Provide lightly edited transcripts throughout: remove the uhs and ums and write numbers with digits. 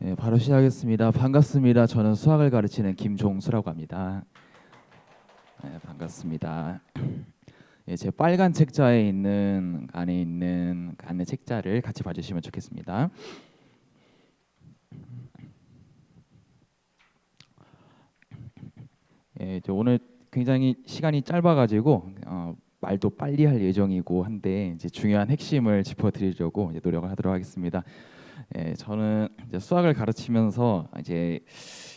네, 바로 시작하겠습니다. 반갑습니다. 저는 수학을 가르치는 김종수라고 합니다. 네, 반갑습니다. 예, 제 빨간 책자에 있는 안에 있는 안내 책자를 같이 봐주시면 좋겠습니다. 예, 오늘 굉장히 시간이 짧아가지고 말도 빨리 할 예정이고 한데 이제 중요한 핵심을 짚어드리려고 이제 노력을 하도록 하겠습니다. 예, 저는 이제 수학을 가르치면서 이제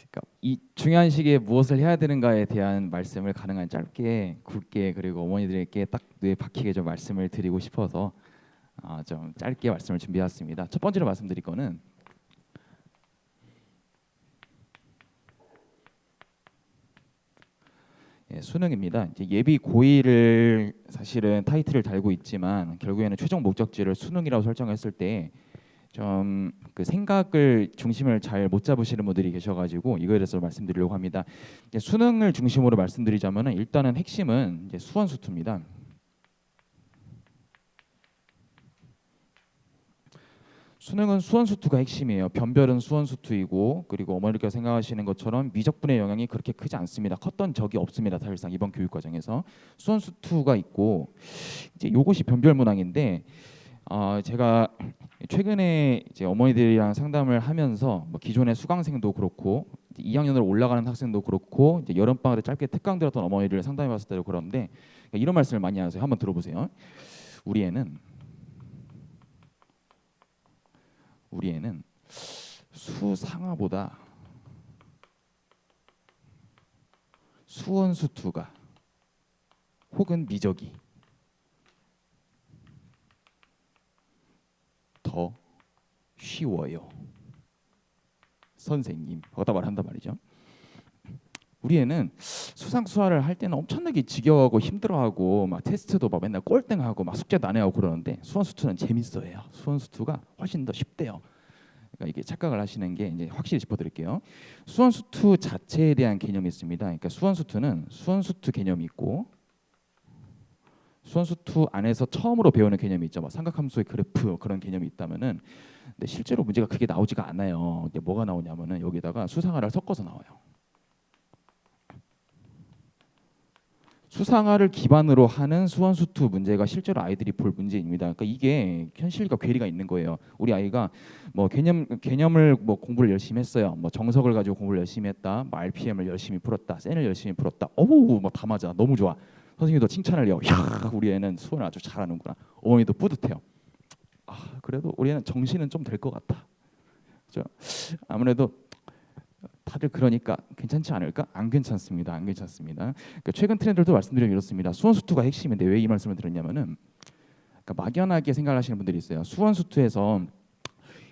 그러니까 이 중요한 시기에 무엇을 해야 되는가에 대한 말씀을 가능한 짧게 굵게 그리고 어머니들에게 딱 뇌에 박히게 좀 말씀을 드리고 싶어서 좀 짧게 말씀을 준비했습니다. 첫 번째로 말씀드릴 거는 예, 수능입니다. 이제 예비 고의를 사실은 타이틀을 달고 있지만 결국에는 최종 목적지를 수능이라고 설정했을 때 좀 그 생각을 중심을 잘 못 잡으시는 분들이 계셔가지고 이거에 대해서 말씀드리려고 합니다. 이제 수능을 중심으로 말씀드리자면은 일단은 핵심은 이제 수원수투입니다. 수능은 수원수투가 핵심이에요. 변별은 수원수투이고 그리고 어머니께서 생각하시는 것처럼 미적분의 영향이 그렇게 크지 않습니다. 컸던 적이 없습니다. 사실상 이번 교육과정에서 수원수투가 있고 이제 요것이 변별문항인데 제가 최근에 이제 어머니들이랑 상담을 하면서 뭐 기존의 수강생도 그렇고 2학년으로 올라가는 학생도 그렇고 이제 여름방학에 짧게 특강 들었던 어머니를 상담해봤을 때도 그런데 이런 말씀을 많이 하세요. 한번 들어보세요. 우리 애는 수상아보다 수원수투가 혹은 미적이 더 쉬워요. 선생님, 거기다 말한단 말이죠. 우리 애는 수상수화를 할 때는 엄청나게 지겨워하고 힘들어하고 막 테스트도 막 맨날 꼴등하고 막 숙제도 안 해하고 그러는데 수원수투는 재밌어요. 수원수투가 훨씬 더 쉽대요. 그러니까 이게 착각을 하시는 게 이제 확실히 짚어드릴게요. 수원수투 자체에 대한 개념이 있습니다. 그러니까 수원수투는 수원수투 개념이 있고 수원수투 안에서 처음으로 배우는 개념이 있죠. 뭐 삼각함수의 그래프 그런 개념이 있다면은 근데 실제로 문제가 그게 나오지가 않아요. 이게 뭐가 나오냐면은 여기다가 수상화를 섞어서 나와요. 수상화를 기반으로 하는 수원수투 문제가 실제로 아이들이 볼 문제입니다. 그러니까 이게 현실과 괴리가 있는 거예요. 우리 아이가 뭐 개념을 뭐 공부를 열심히 했어요. 뭐 정석을 가지고 공부를 열심히 했다. 뭐 RPM을 열심히 풀었다. 센을 열심히 풀었다. 어우 뭐 다 맞아. 너무 좋아. 선생님도 칭찬을 해요. 야 우리 애는 수원을 아주 잘하는구나. 어머니도 뿌듯해요. 그래도 우리 애는 정신은 좀 될 것 같아. 그죠? 아무래도 다들 그러니까 괜찮지 않을까? 안 괜찮습니다. 안 괜찮습니다. 그러니까 최근 트렌드도 말씀드리면 이렇습니다. 수원수투가 핵심인데 왜 이 말씀을 드렸냐면은 그러니까 막연하게 생각하시는 분들이 있어요. 수원수투에서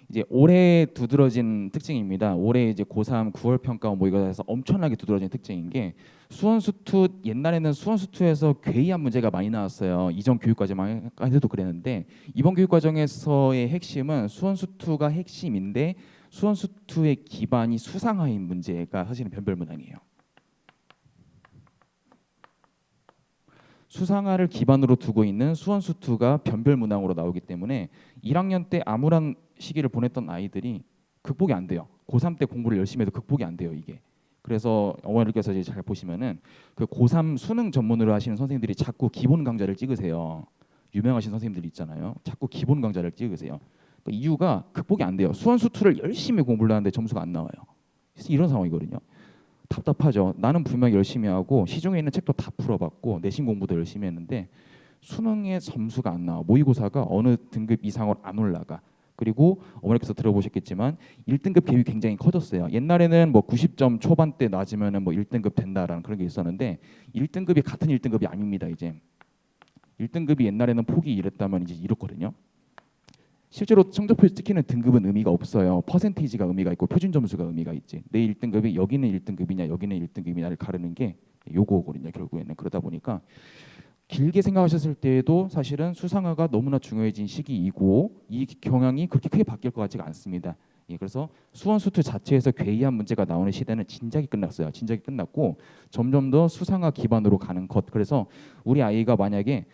이제 올해 두드러진 특징입니다. 올해 이제 고3 9월 평가 뭐 이거 해서 엄청나게 두드러진 특징인 게 수원수투 옛날에는 수원수투에서 괴이한 문제가 많이 나왔어요. 이전 교육과정만 해도 그랬는데 이번 교육과정에서의 핵심은 수원수투가 핵심인데 수원수투의 기반이 수상화인 문제가 사실은 변별문항이에요. 수상화를 기반으로 두고 있는 수원수투가 변별문항으로 나오기 때문에 1학년 때 암울한 시기를 보냈던 아이들이 극복이 안 돼요. 고3 때 공부를 열심히 해도 극복이 안 돼요, 이게. 그래서 어머니께서 이제 잘 보시면은 그 고3 수능 전문으로 하시는 선생님들이 자꾸 기본 강좌를 찍으세요. 유명하신 선생님들이 있잖아요. 자꾸 기본 강좌를 찍으세요. 그 이유가 극복이 안 돼요. 수원수투를 열심히 공부를 하는데 점수가 안 나와요. 이런 상황이거든요. 답답하죠. 나는 분명 열심히 하고 시중에 있는 책도 다 풀어봤고 내신 공부도 열심히 했는데 수능에 점수가 안 나와. 모의고사가 어느 등급 이상으로 안 올라가. 그리고 어머니께서 들어보셨겠지만 1등급 갭이 굉장히 커졌어요. 옛날에는 뭐 90점 초반대 낮으면은 뭐 1등급 된다라는 그런 게 있었는데 1등급이 같은 1등급이 아닙니다. 이제 1등급이 옛날에는 폭이 이랬다면 이제 이렇거든요. 실제로 성적표에 찍히는 등급은 의미가 없어요. 퍼센테이지가 의미가 있고 표준 점수가 의미가 있지. 내 1등급이 여기는 1등급이냐 여기는 1등급이냐를 가르는 게 요거거든요. 결국에는 그러다 보니까 길게 생각하셨을 때에도 사실은 수상화가 너무나 중요해진 시기이고 이 경향이 그렇게 크게 바뀔 것 같지가 않습니다. 예, 그래서 수원수투 자체에서 괴이한 문제가 나오는 시대는 진작에 끝났어요. 진작에 끝났고 점점 더 수상화 기반으로 가는 것. 그래서 우리 아이가 만약에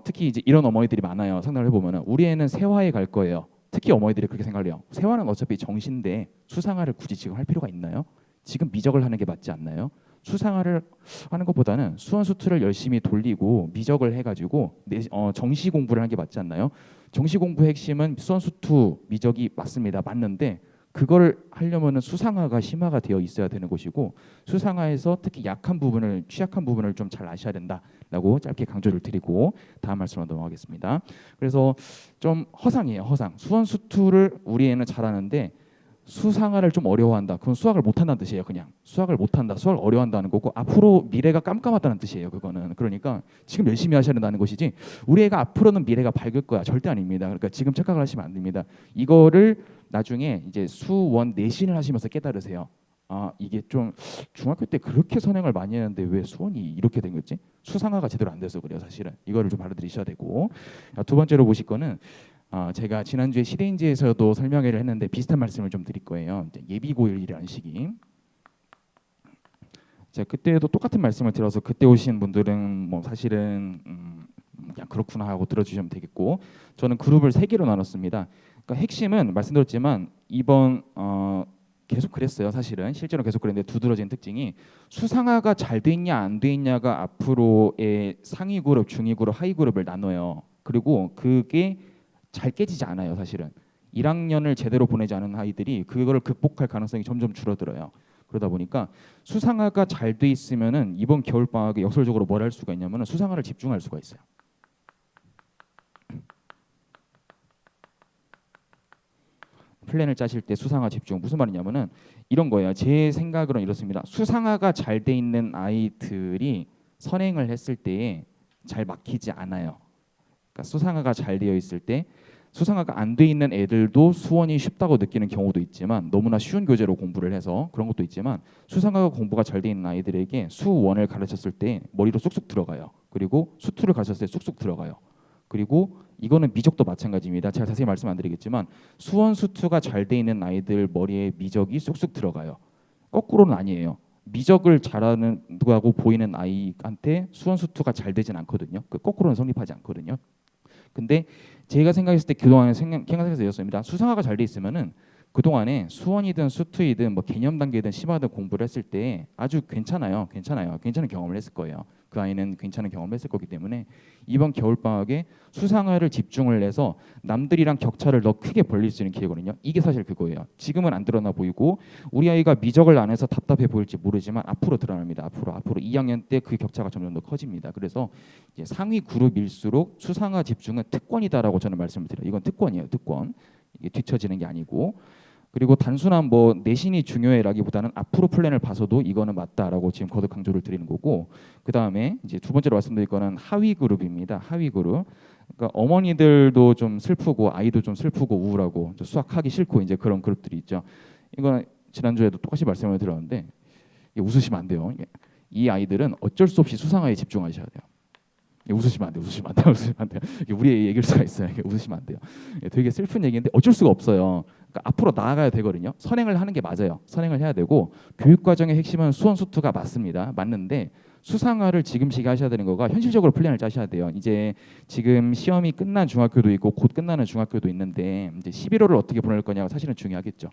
특히 이제 이런 어머니들이 많아요. 상담을 해보면은 우리 애는 세화에 갈 거예요. 특히 어머니들이 그렇게 생각을 해요. 세화는 어차피 정시인데 수상화를 굳이 지금 할 필요가 있나요? 지금 미적을 하는 게 맞지 않나요? 수상화를 하는 것보다는 수원수투를 열심히 돌리고 미적을 해가지고 정시 공부를 하는 게 맞지 않나요? 정시 공부의 핵심은 수원수투 미적이 맞습니다. 맞는데 그걸 하려면은 수상화가 심화가 되어 있어야 되는 것이고 수상화에서 특히 약한 부분을 취약한 부분을 좀 잘 아셔야 된다라고 짧게 강조를 드리고 다음 말씀으로 넘어가겠습니다. 그래서 좀 허상이에요. 허상. 수원수투를 우리 애는 잘하는데 수상화를 좀 어려워한다. 그건 수학을 못한다는 뜻이에요. 그냥 수학을 못한다, 수학을 어려워한다는 거고 앞으로 미래가 깜깜하다는 뜻이에요. 그거는 그러니까 지금 열심히 하셔야 된다는 것이지 우리 애가 앞으로는 미래가 밝을 거야 절대 아닙니다. 그러니까 지금 착각을 하시면 안 됩니다. 이거를 나중에 이제 수원 내신을 하시면서 깨달으세요. 아 이게 좀 중학교 때 그렇게 선행을 많이 했는데 왜 수원이 이렇게 된 거지? 수상화가 제대로 안 돼서 그래요. 사실은 이거를 좀 알아들이셔야 되고 두 번째로 보실 거는 제가 지난주에 시대인지에서도 설명회를 했는데 비슷한 말씀을 좀 드릴 거예요. 이제 예비고일이라는 시기. 제가 그때도 똑같은 말씀을 들어서 그때 오신 분들은 뭐 사실은 그냥 그렇구나 하고 들어주시면 되겠고 저는 그룹을 세 개로 나눴습니다. 그러니까 핵심은 말씀드렸지만 이번 계속 그랬어요. 사실은 실제로 계속 그랬는데 두드러진 특징이 수상화가 잘 돼 있냐 안 돼 있냐가 앞으로의 상위 그룹, 중위 그룹, 하위 그룹을 나눠요. 그리고 그게 잘 깨지지 않아요. 사실은 1학년을 제대로 보내지 않은 아이들이 그거를 극복할 가능성이 점점 줄어들어요. 그러다 보니까 수상화가 잘 돼 있으면은 이번 겨울 방학에 역설적으로 뭘 할 수가 있냐면은 수상화를 집중할 수가 있어요. 플랜을 짜실 때 수상화 집중 무슨 말이냐면은 이런 거예요. 제 생각으로는 이렇습니다. 수상화가 잘 돼 있는 아이들이 선행을 했을 때에 잘 막히지 않아요. 그러니까 수상화가 잘 되어 있을 때 수상화가 안 돼 있는 애들도 수원이 쉽다고 느끼는 경우도 있지만 너무나 쉬운 교재로 공부를 해서 그런 것도 있지만 수상화가 공부가 잘 돼 있는 아이들에게 수원을 가르쳤을 때 머리로 쑥쑥 들어가요. 그리고 수투를 가르쳤을 때 쑥쑥 들어가요. 그리고 이거는 미적도 마찬가지입니다. 제가 자세히 말씀 안 드리겠지만 수원 수투가 잘 돼 있는 아이들 머리에 미적이 쑥쑥 들어가요. 거꾸로는 아니에요. 미적을 잘하는 누가고 보이는 아이한테 수원 수투가 잘 되진 않거든요. 그 거꾸로는 성립하지 않거든요. 근데 제가 생각했을 때 그동안에 생각해서 이었습니다. 수상화가 잘 돼 있으면은 그동안에 수원이든 수투이든 뭐 개념 단계든 심화든 공부를 했을 때 아주 괜찮아요. 괜찮은 경험을 했을 거예요. 그 아이는 괜찮은 경험을 했을 거기 때문에 이번 겨울 방학에 수상화를 집중을 해서 남들이랑 격차를 더 크게 벌릴 수 있는 기회거든요. 이게 사실 그거예요. 지금은 안 드러나 보이고 우리 아이가 미적을 안 해서 답답해 보일지 모르지만 앞으로 드러납니다. 앞으로 2학년 때 그 격차가 점점 더 커집니다. 그래서 이제 상위 그룹일수록 수상화 집중은 특권이다라고 저는 말씀을 드려요. 이건 특권이에요. 특권. 이게 뒤처지는 게 아니고 그리고 단순한 뭐 내신이 중요해라기보다는 앞으로 플랜을 봐서도 이거는 맞다라고 지금 거듭 강조를 드리는 거고 그 다음에 이제 두 번째로 말씀드릴 거는 하위 그룹입니다. 하위 그룹. 그러니까 어머니들도 좀 슬프고 아이도 좀 슬프고 우울하고 수학하기 싫고 이제 그런 그룹들이 있죠. 이거는 지난주에도 똑같이 말씀을 드렸는데 웃으시면 안 돼요. 이 아이들은 어쩔 수 없이 수상화에 집중하셔야 돼요. 웃으시면 안 돼요. 웃으시면 안 돼요. 우리의 얘기일 수가 있어요. 웃으시면 안 돼요. 되게 슬픈 얘기인데 어쩔 수가 없어요. 그러니까 앞으로 나아가야 되거든요. 선행을 하는 게 맞아요. 선행을 해야 되고 교육 과정의 핵심은 수원 수투가 맞습니다. 맞는데 수상화를 지금 시기 하셔야 되는 거가 현실적으로 플랜을 짜셔야 돼요. 이제 지금 시험이 끝난 중학교도 있고 곧 끝나는 중학교도 있는데 이제 11월을 어떻게 보낼 거냐가 사실은 중요하겠죠.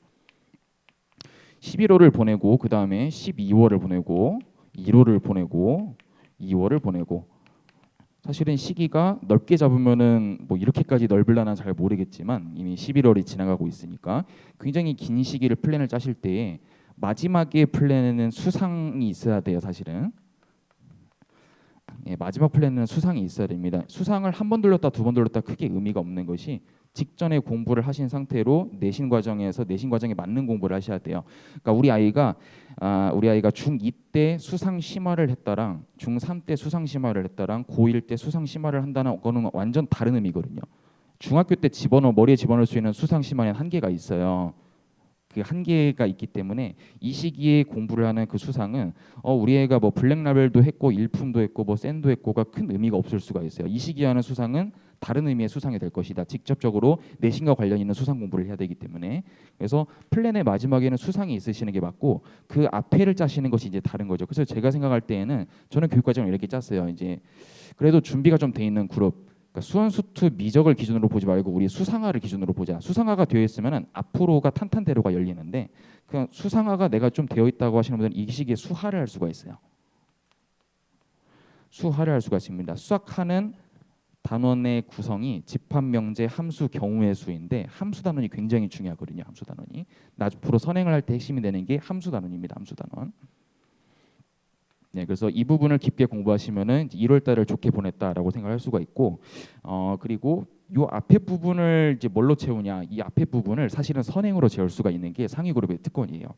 11월을 보내고 그 다음에 12월을 보내고 1월을 보내고 2월을 보내고 사실은 시기가 넓게 잡으면은 뭐 이렇게까지 넓을라나 잘 모르겠지만 이미 11월이 지나가고 있으니까 굉장히 긴 시기를 플랜을 짜실 때 마지막에 플랜에는 수상이 있어야 돼요. 사실은 마지막 플랜은 수상이 있어야 됩니다. 수상을 한 번 돌렸다 두 번 돌렸다 크게 의미가 없는 것이 직전에 공부를 하신 상태로 내신 과정에서 내신 과정에 맞는 공부를 하셔야 돼요. 그러니까 우리 아이가 중2 때 수상 심화를 했다랑 중3 때 수상 심화를 했다랑 고1 때 수상 심화를 한다는 거는 완전 다른 의미거든요. 중학교 때 머리에 집어넣을 수 있는 수상 심화에는 한계가 있어요. 그 한계가 있기 때문에 이 시기에 공부를 하는 그 수상은 우리 애가 뭐 블랙라벨도 했고 일품도 했고 뭐 샌도 했고가 큰 의미가 없을 수가 있어요. 이 시기에 하는 수상은 다른 의미의 수상이 될 것이다. 직접적으로 내신과 관련 있는 수상 공부를 해야 되기 때문에 그래서 플랜의 마지막에는 수상이 있으시는 게 맞고 그 앞에를 짜시는 것이 이제 다른 거죠. 그래서 제가 생각할 때에는 저는 교육과정을 이렇게 짰어요. 이제 그래도 준비가 좀 돼 있는 그룹 그러니까 수원수투 미적을 기준으로 보지 말고 우리 수상화를 기준으로 보자. 수상화가 되어 있으면은 앞으로가 탄탄대로가 열리는데 그냥 수상화가 내가 좀 되어 있다고 하시는 분들은 이 시기에 수하를 할 수가 있어요. 수하를 할 수가 있습니다. 수학하는 단원의 구성이 집합명제, 함수, 경우의 수인데 함수 단원이 굉장히 중요하거든요. 함수 단원이 앞으로 선행을 할 때 핵심이 되는 게 함수 단원입니다. 함수 단원. 네, 그래서 이 부분을 깊게 공부하시면은 1월 달을 좋게 보냈다라고 생각할 수가 있고, 그리고 요 앞에 부분을 이제 뭘로 채우냐? 이 앞에 부분을 사실은 선행으로 채울 수가 있는 게 상위 그룹의 특권이에요.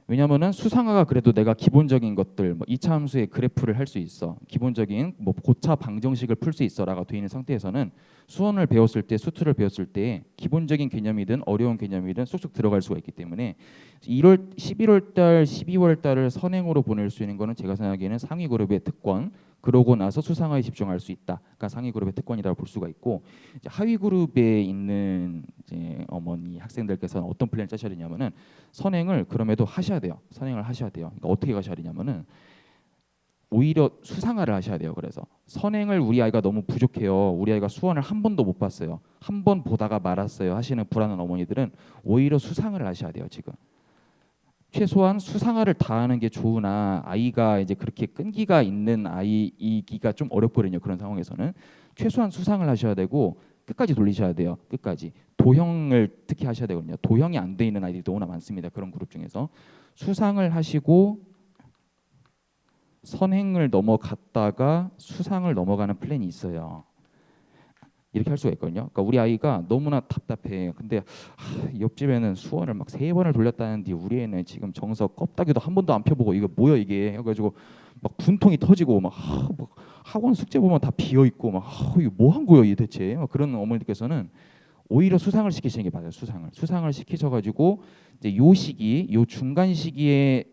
왜냐면은 수상화가 그래도 내가 기본적인 것들 뭐 2차 함수의 그래프를 할 수 있어. 기본적인 뭐 고차 방정식을 풀 수 있어라고 되어 있는 상태에서는 수원을 배웠을 때 수투를 배웠을 때 기본적인 개념이든 어려운 개념이든 쏙쏙 들어갈 수가 있기 때문에 11월 달, 12월 달을 선행으로 보낼 수 있는 거는 제가 생각하기에는 상위 그룹의 특권. 그러고 나서 수상화에 집중할 수 있다. 그러니까 상위 그룹의 특권이라고 볼 수가 있고 이제 하위 그룹에 있는 이제 어머니 학생들께서는 어떤 플랜을 짜셔야 되냐면은 선행을 그럼에도 하셔야 돼요. 선행을 하셔야 돼요. 그러니까 어떻게 가셔야 되냐면은 오히려 수상화를 하셔야 돼요. 그래서 선행을 우리 아이가 너무 부족해요. 우리 아이가 수원을 한 번도 못 봤어요. 한 번 보다가 말았어요. 하시는 불안한 어머니들은 오히려 수상을 하셔야 돼요. 지금 최소한 수상화를 다 하는 게 좋으나 아이가 이제 그렇게 끈기가 있는 아이이기가 좀 어렵거든요. 그런 상황에서는 최소한 수상을 하셔야 되고 끝까지 돌리셔야 돼요. 끝까지 도형을 특히 하셔야 되거든요. 도형이 안 돼 있는 아이들이 너무나 많습니다. 그런 그룹 중에서 수상을 하시고 선행을 넘어갔다가 수상을 넘어가는 플랜이 있어요. 이렇게 할 수가 있거든요. 그러니까 우리 아이가 너무나 답답해. 근데 옆집에는 수원을 막 3번을 돌렸다는데 우리 애는 지금 정서 껍데기도 한 번도 안 펴보고 이거 뭐야 이게 해가지고 막 분통이 터지고 막 학원 숙제 보면 다 비어 있고 막 이거 뭐 한 거야 이 대체 막 그런 어머니께서는 오히려 수상을 시키시는 게 맞아요. 수상을 시키셔가지고 이제 요 시기, 요 중간 시기에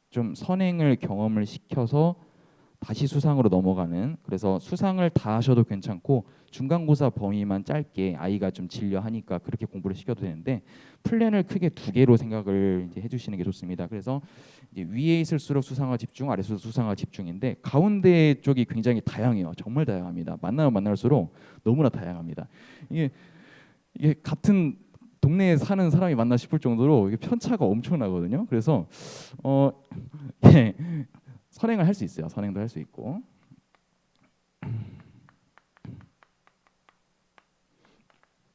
좀 선행을 경험을 시켜서 다시 수상으로 넘어가는 그래서 수상을 다 하셔도 괜찮고 중간고사 범위만 짧게 아이가 좀 질려하니까 그렇게 공부를 시켜도 되는데 플랜을 크게 2개로 생각을 이제 해주시는 게 좋습니다. 그래서 이제 위에 있을수록 수상화 집중, 아래서 수상화 집중인데 가운데 쪽이 굉장히 다양해요. 정말 다양합니다. 만나면 만날수록 너무나 다양합니다. 이게 같은 동네에 사는 사람이 맞나 싶을 정도로 이게 편차가 엄청나거든요. 그래서 예, 선행을 할 수 있어요. 선행도 할 수 있고.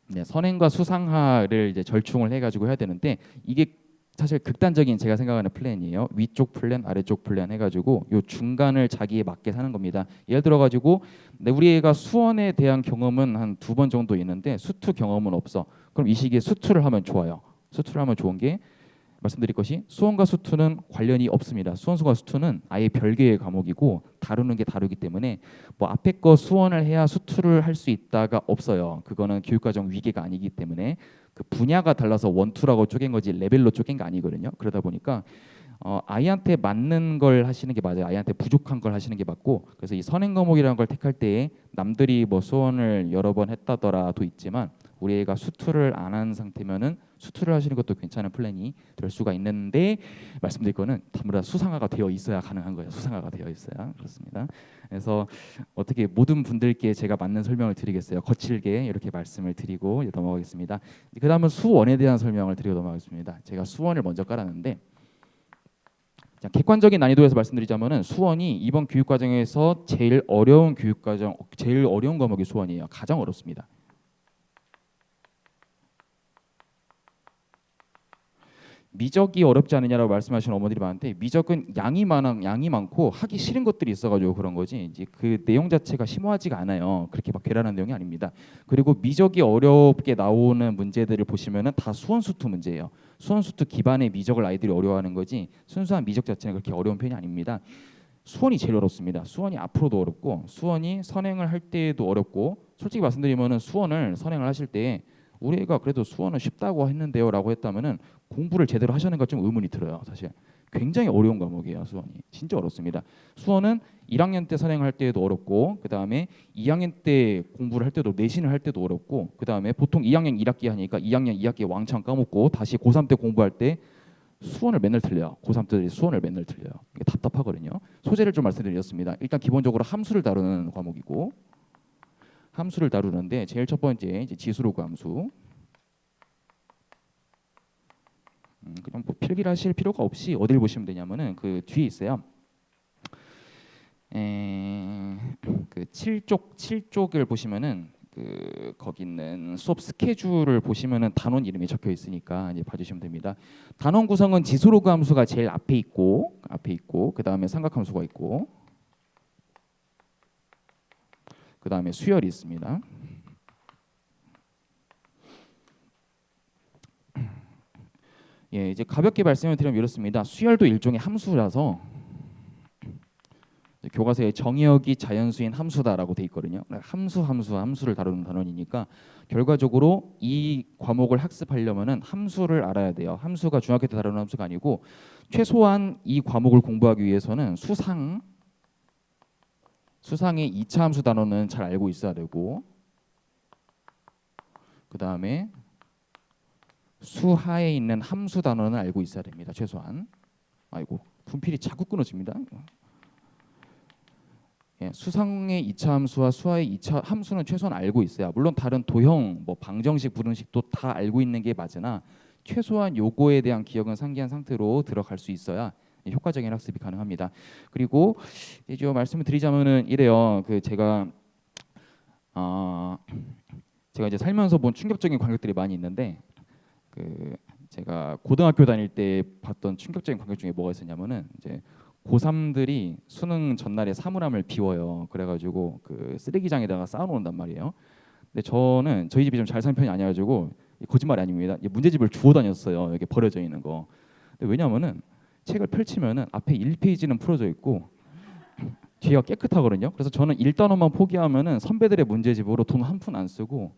네, 선행과 수상화를 이제 절충을 해가지고 해야 되는데 이게 사실 극단적인 제가 생각하는 플랜이에요. 위쪽 플랜, 아래쪽 플랜 해가지고 요 중간을 자기에 맞게 사는 겁니다. 예를 들어가지고 우리 애가 수원에 대한 경험은 한 2번 정도 있는데 수투 경험은 없어. 그럼 이 시기에 수투를 하면 좋아요. 수투를 하면 좋은 게 말씀드릴 것이 수원과 수투는 관련이 없습니다. 수원과 수투는 아예 별개의 과목이고 다루는 게 다르기 때문에 뭐 앞에 거 수원을 해야 수투를 할 수 있다가 없어요. 그거는 교육과정 위계가 아니기 때문에 그 분야가 달라서 원투라고 쪼갠 거지 레벨로 쪼갠 게 아니거든요. 그러다 보니까 아이한테 맞는 걸 하시는 게 맞아요. 아이한테 부족한 걸 하시는 게 맞고 그래서 이 선행 과목이라는 걸 택할 때에 남들이 뭐 수원을 여러 번 했다더라도 있지만 우리 애가 수투를 안 한 상태면은 수투를 하시는 것도 괜찮은 플랜이 될 수가 있는데 말씀드릴 거는 전부 다 수상화가 되어 있어야 가능한 거예요. 수상화가 되어 있어야 그렇습니다. 그래서 어떻게 모든 분들께 제가 맞는 설명을 드리겠어요. 거칠게 이렇게 말씀을 드리고 넘어가겠습니다. 그 다음은 수원에 대한 설명을 드리고 넘어가겠습니다. 제가 수원을 먼저 깔았는데 자, 객관적인 난이도에서 말씀드리자면은 수원이 이번 교육과정에서 제일 어려운 과목이 수원이에요. 가장 어렵습니다. 미적이 어렵지 않느냐라고 말씀하시는 어머니들이 많은데 미적은 양이 많고 하기 싫은 것들이 있어가지고 그런 거지 이제 그 내용 자체가 심오하지가 않아요. 그렇게 막 괴랄한 내용이 아닙니다. 그리고 미적이 어렵게 나오는 문제들을 보시면은 다 수원수투 문제예요. 수원수투 기반의 미적을 아이들이 어려워하는 거지 순수한 미적 자체는 그렇게 어려운 편이 아닙니다. 수원이 제일 어렵습니다. 수원이 앞으로도 어렵고 수원이 선행을 할 때도 어렵고 솔직히 말씀드리면은 수원을 선행을 하실 때 우리 애가 그래도 수원은 쉽다고 했는데요라고 했다면은 공부를 제대로 하시는가 좀 의문이 들어요. 사실 굉장히 어려운 과목이에요. 수원이 진짜 어렵습니다. 수원은 1학년 때 선행할 때도 어렵고 그 다음에 2학년 때 공부를 할 때도 내신을 할 때도 어렵고 그 다음에 보통 2학년 1학기 하니까 2학년 2학기 왕창 까먹고 다시 고3 때 공부할 때 수원을 맨날 틀려요. 고3 때 수원을 맨날 틀려요. 이게 답답하거든요. 소재를 좀 말씀드렸습니다. 일단 기본적으로 함수를 다루는 과목이고 함수를 다루는데 제일 첫 번째 이제 지수로그 함수. 그냥 뭐 필기하실 필요가 없이 어딜 보시면 되냐면은 그 뒤에 있어요. 그 7쪽을 보시면은 그 거기 있는 수업 스케줄을 보시면은 단원 이름이 적혀 있으니까 이제 봐주시면 됩니다. 단원 구성은 지수로그 함수가 제일 앞에 있고 그 다음에 삼각함수가 있고 그 다음에 수열이 있습니다. 예, 이제 가볍게 말씀을 드리면 이렇습니다. 수열도 일종의 함수라서 교과서에 정의역이 자연수인 함수다라고 돼 있거든요. 함수를 다루는 단원이니까 결과적으로 이 과목을 학습하려면은 함수를 알아야 돼요. 함수가 중학교 때 다루는 함수가 아니고 최소한 이 과목을 공부하기 위해서는 수상의 2차 함수 단원은 잘 알고 있어야 되고 그 다음에 수하에 있는 함수 단원을 알고 있어야 됩니다. 최소한. 아이고 분필이 자꾸 끊어집니다. 예, 수상의 2차 함수와 수하의 2차 함수는 최소한 알고 있어야 물론 다른 도형, 뭐 방정식, 부등식도 다 알고 있는 게 맞으나 최소한 요거에 대한 기억은 상기한 상태로 들어갈 수 있어야 효과적인 학습이 가능합니다. 그리고 이제 말씀을 드리자면은 이래요. 그 제가 이제 살면서 본 충격적인 광역들이 많이 있는데 그 제가 고등학교 다닐 때 봤던 충격적인 광역 중에 뭐가 있었냐면은 이제 고3들이 수능 전날에 사물함을 비워요. 그래가지고 그 쓰레기장에다가 쌓아놓는단 말이에요. 근데 저는 저희 집이 좀 잘 사는 편이 아니어가지고 거짓말이 아닙니다. 문제집을 주워 다녔어요. 여기 버려져 있는 거. 근데 왜냐면은 책을 펼치면은 앞에 1페이지는 풀어져 있고 뒤가 깨끗하거든요. 그래서 저는 1단원만 포기하면은 선배들의 문제집으로 돈 한 푼 안 쓰고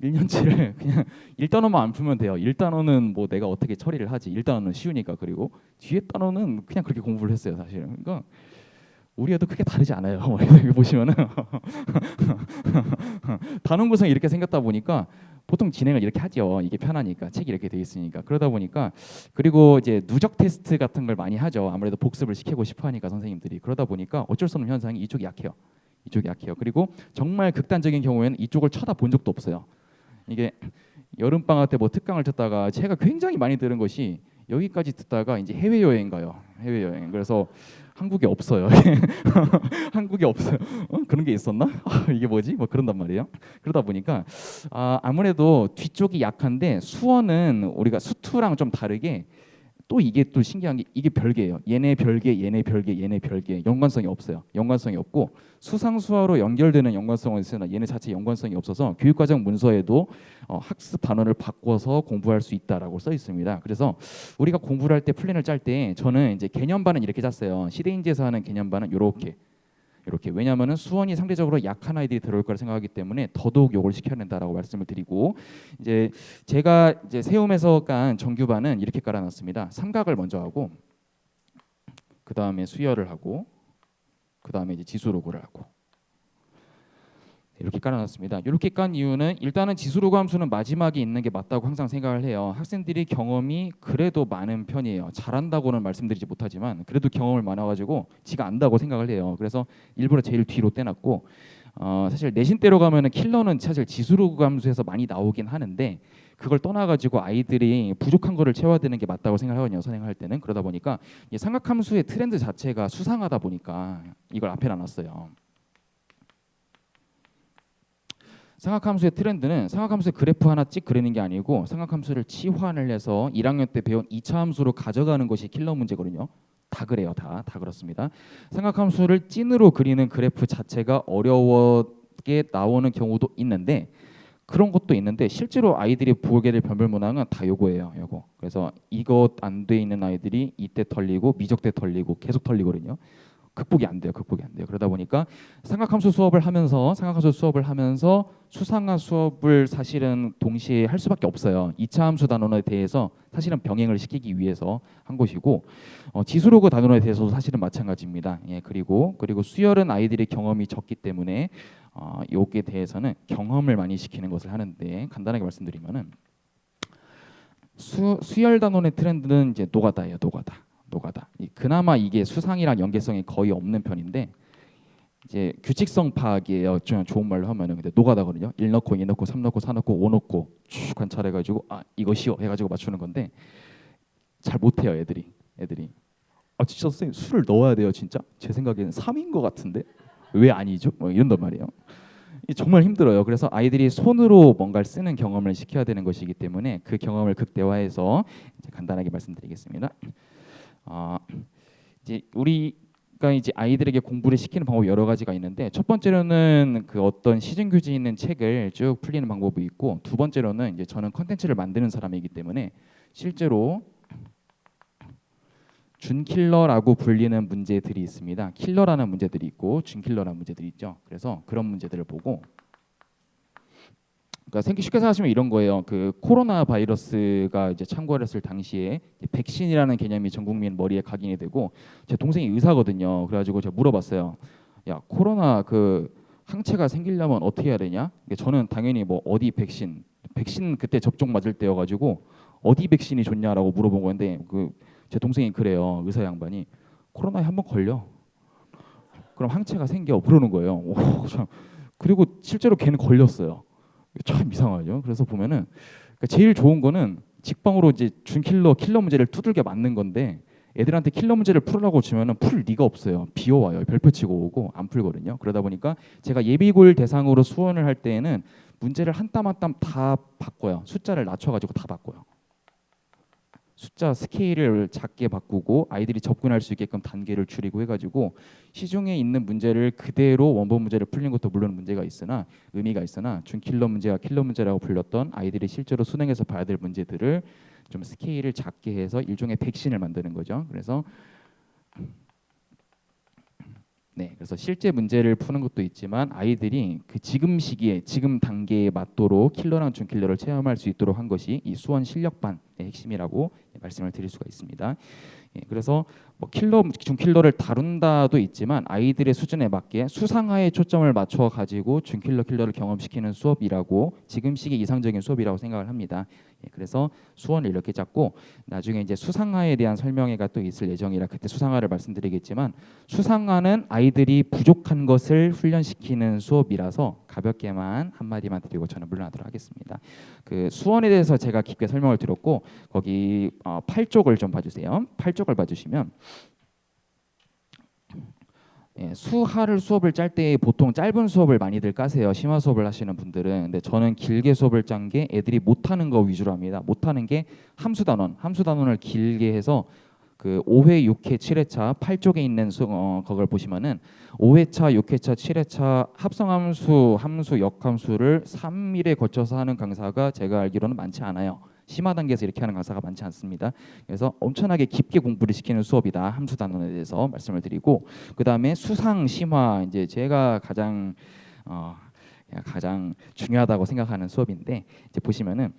1년치를 그냥 1단원만 안 풀면 돼요. 1단원은 뭐 내가 어떻게 처리를 하지. 1단원은 쉬우니까. 그리고 뒤에 단원은 그냥 그렇게 공부를 했어요, 사실은. 그러니까 우리 애도 크게 다르지 않아요. 여기 보시면은 단원 구성이 이렇게 생겼다 보니까 보통 진행을 이렇게 하죠. 이게 편하니까 책이 이렇게 돼 있으니까. 그러다 보니까 그리고 이제 누적 테스트 같은 걸 많이 하죠. 아무래도 복습을 시키고 싶어 하니까 선생님들이. 그러다 보니까 어쩔 수 없는 현상이 이쪽이 약해요. 그리고 정말 극단적인 경우에는 이쪽을 쳐다본 적도 없어요. 이게 여름 방학 때 뭐 특강을 듣다가 제가 굉장히 많이 들은 것이 여기까지 듣다가 이제 해외 여행 가요. 그래서 한국에 없어요. 한국에 없어요. 그런 게 있었나? 이게 뭐지? 뭐 그런단 말이에요. 그러다 보니까 아무래도 뒤쪽이 약한데 수어는 우리가 수투랑 좀 다르게 또 이게 또 신기한 게 이게 별개예요. 얘네 별개 연관성이 없어요. 연관성이 없고 수상수화로 연결되는 연관성은 있으나 얘네 자체 연관성이 없어서 교육과정 문서에도 학습 단원을 바꿔서 공부할 수 있다라고 써 있습니다. 그래서 우리가 공부를 할 때 플랜을 짤 때 저는 이제 개념반은 이렇게 짰어요. 시대인지에서 하는 개념반은 이렇게 왜냐하면은 수원이 상대적으로 약한 아이들이 들어올 거라 생각하기 때문에 더더욱 요걸 시켜야 된다라고 말씀을 드리고 이제 제가 이제 세움에서 깐 정규반은 이렇게 깔아놨습니다. 삼각을 먼저 하고 그 다음에 수열을 하고 그 다음에 이제 지수로그를 하고 이렇게 깔아놨습니다. 이렇게 깐 이유는 일단은 지수로그 함수는 마지막에 있는 게 맞다고 항상 생각을 해요. 학생들이 경험이 그래도 많은 편이에요. 잘한다고는 말씀드리지 못하지만 그래도 경험을 많아가지고 지가 안다고 생각을 해요. 그래서 일부러 제일 뒤로 떼놨고 사실 내신대로 가면은 킬러는 사실 지수로그 함수에서 많이 나오긴 하는데 그걸 떠나가지고 아이들이 부족한 거를 채워야 되는 게 맞다고 생각하거든요. 선행할 때는. 그러다 보니까 이 삼각함수의 트렌드 자체가 수상하다 보니까 이걸 앞에 놔놨어요. 삼각함수의 트렌드는 삼각함수의 그래프 하나 찍 그리는 게 아니고 삼각함수를 치환을 해서 1학년 때 배운 2차 함수로 가져가는 것이 킬러 문제거든요. 다 그래요. 다 그렇습니다. 삼각함수를 찐으로 그리는 그래프 자체가 어려웠게 나오는 경우도 있는데 그런 것도 있는데 실제로 아이들이 보게 될 변별 문항은 다 요거예요. 요거. 그래서 이것 안 돼 있는 아이들이 이때 털리고 미적 때 털리고 계속 털리거든요. 극복이 안 돼요. 그러다 보니까 삼각함수 수업을 하면서 수상한 수업을 사실은 동시에 할 수밖에 없어요. 2차 함수 단원에 대해서 사실은 병행을 시키기 위해서 한 것이고 지수로그 단원에 대해서도 사실은 마찬가지입니다. 예, 그리고 수열은 아이들이 경험이 적기 때문에 여기에 대해서는 경험을 많이 시키는 것을 하는데 간단하게 말씀드리면은 수열 단원의 트렌드는 이제 노가다예요. 노가다. 그나마 이게 수상이랑 연계성이 거의 없는 편인데 이제 규칙성 파악이에요. 좀 좋은 말로 하면은 근데 노가다거든요. 1 넣고 2 넣고 3 넣고 4 넣고 5 넣고 쭉 관찰해가지고 아 이거 쉬워 해가지고 맞추는 건데 잘 못해요 애들이. 아 진짜 선생님 술을 넣어야 돼요 진짜? 제 생각에는 3인 것 같은데 왜 아니죠? 뭐 이런단 말이에요. 이 정말 힘들어요. 그래서 아이들이 손으로 뭔가를 쓰는 경험을 시켜야 되는 것이기 때문에 그 경험을 극대화해서 이제 간단하게 말씀드리겠습니다. 어, 이제 우리가 이제 아이들에게 공부를 시키는 방법이 여러 가지가 있는데 첫 번째로는 그 어떤 시중 교재 있는 책을 쭉 풀리는 방법이 있고 두 번째로는 이제 저는 컨텐츠를 만드는 사람이기 때문에 실제로 준킬러라고 불리는 문제들이 있습니다. 킬러라는 문제들이 있고 준킬러라는 문제들이 있죠. 그래서 그런 문제들을 보고 그러니까 쉽게 생각하시면 이런 거예요. 그 코로나 바이러스가 이제 창궐했을 당시에 백신이라는 개념이 전 국민 머리에 각인이 되고 제 동생이 의사거든요. 그래가지고 제가 물어봤어요. 야 코로나 그 항체가 생기려면 어떻게 해야 되냐? 저는 당연히 뭐 어디 백신 그때 접종 맞을 때여가지고 어디 백신이 좋냐라고 물어본 건데 그 제 동생이 그래요. 의사 양반이 코로나에 한번 걸려. 그럼 항체가 생겨. 그러는 거예요. 오, 참. 그리고 실제로 걔는 걸렸어요. 참 이상하죠. 그래서 보면은 그러니까 제일 좋은 거는 직방으로 이제 킬러 문제를 두들겨 맞는 건데 애들한테 킬러 문제를 풀으라고 주면은 풀 리가 없어요. 비워와요. 별표 치고 오고 안 풀거든요. 그러다 보니까 제가 예비고일 대상으로 수원을 할 때에는 문제를 한 땀 한 땀 다 바꿔요. 숫자를 낮춰가지고 다 바꿔요. 숫자 스케일을 작게 바꾸고 아이들이 접근할 수 있게끔 단계를 줄이고 해가지고 시중에 있는 문제를 그대로 원본 문제를 풀린 것도 물론 문제가 있으나 의미가 있으나 준킬러 문제와 킬러 문제라고 불렸던 아이들이 실제로 수능에서 봐야 될 문제들을 좀 스케일을 작게 해서 일종의 백신을 만드는 거죠. 그래서 실제 문제를 푸는 것도 있지만 아이들이 그 지금 시기에 지금 단계에 맞도록 킬러랑 준킬러를 체험할 수 있도록 한 것이 이 수원 실력반의 핵심이라고 말씀을 드릴 수가 있습니다. 그래서 뭐 킬러, 준킬러를 다룬다도 있지만 아이들의 수준에 맞게 수상화에 초점을 맞춰 가지고 준킬러, 킬러를 경험시키는 수업이라고 지금 시기 이상적인 수업이라고 생각을 합니다. 그래서 수원을 이렇게 잡고 나중에 이제 수상화에 대한 설명회가 또 있을 예정이라 그때 수상화를 말씀드리겠지만 수상화는 아이들이 부족한 것을 훈련시키는 수업이라서 가볍게만 한마디만 드리고 저는 물러나도록 하겠습니다. 그 수원에 대해서 제가 깊게 설명을 드렸고 거기 8쪽을 좀 봐주세요. 8쪽을 봐주시면 수화를 수업을 짤 때 보통 짧은 수업을 많이들 까세요. 심화 수업을 하시는 분들은. 근데 저는 길게 수업을 짠 게 애들이 못하는 거 위주로 합니다. 못하는 게 함수 단원을 길게 해서 그 5회, 6회, 7회차 8쪽에 있는 그걸 보시면은 5회차, 6회차, 7회차 합성함수, 함수, 역함수를 3일에 거쳐서 하는 강사가 제가 알기로는 많지 않아요. 심화 단계에서 이렇게 하는 강사가 많지 않습니다. 그래서 엄청나게 깊게 공부를 시키는 수업이다. 함수 단원에 대해서 말씀을 드리고 그다음에 수상, 심화 이제 제가 가장 중요하다고 생각하는 수업인데 이제 보시면은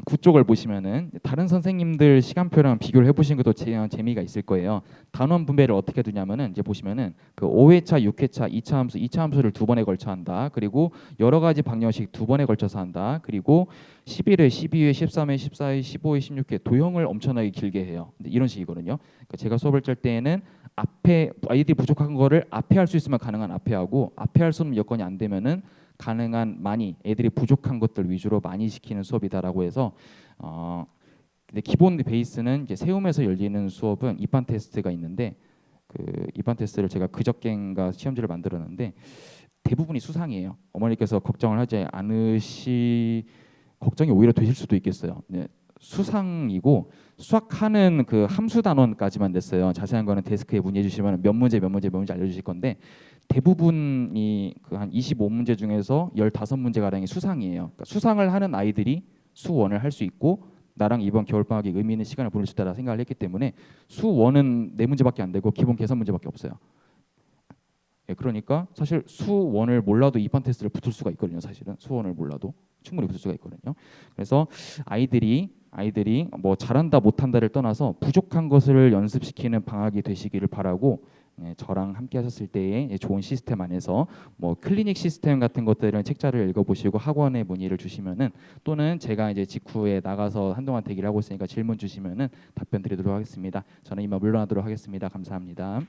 그쪽을 보시면은 다른 선생님들 시간표랑 비교를 해보신 것도 재미가 있을 거예요. 단원 분배를 어떻게 두냐면은 이제 보시면은 그 5회차, 6회차, 2차 함수를 2번에 걸쳐 한다. 그리고 여러 가지 방정식 2번에 걸쳐서 한다. 그리고 11회, 12회, 13회, 14회, 15회, 16회 도형을 엄청나게 길게 해요. 이런 식이거든요. 그러니까 제가 수업을 짤 때에는 앞에 아이들이 부족한 거를 앞에 할 수 있으면 가능한 앞에 하고 앞에 할 수 없는 여건이 안 되면은 가능한 많이 애들이 부족한 것들 위주로 많이 시키는 수업이다라고 해서 근데 기본 베이스는 이제 세움에서 열리는 수업은 입반 테스트가 있는데 그 입반 테스트를 제가 그저께인가 시험지를 만들었는데 대부분이 수상이에요. 어머니께서 걱정을 하지 않으시 걱정이 오히려 되실 수도 있겠어요. 네, 수상이고 수학하는 그 함수 단원까지만 냈어요. 자세한 거는 데스크에 문의해 주시면 몇 문제 알려주실 건데 대부분이 그 한 25문제 중에서 15문제 가량이 수상이에요. 그러니까 수상을 하는 아이들이 수원을 할 수 있고 나랑 이번 겨울방학에 의미 있는 시간을 보낼 수 있다라 생각을 했기 때문에 수원은 4문제밖에 안 되고 기본 계산 문제밖에 없어요. 그러니까 사실 수원을 몰라도 입반 테스트를 붙을 수가 있거든요. 사실은 수원을 몰라도 충분히 붙을 수가 있거든요. 그래서 아이들이 뭐 잘한다 못한다를 떠나서 부족한 것을 연습시키는 방학이 되시기를 바라고 저랑 함께 하셨을 때의 좋은 시스템 안에서 뭐 클리닉 시스템 같은 것들은 책자를 읽어보시고 학원에 문의를 주시면은 또는 제가 이제 직후에 나가서 한동안 대기를 하고 있으니까 질문 주시면은 답변 드리도록 하겠습니다. 저는 이만 물러나도록 하겠습니다. 감사합니다.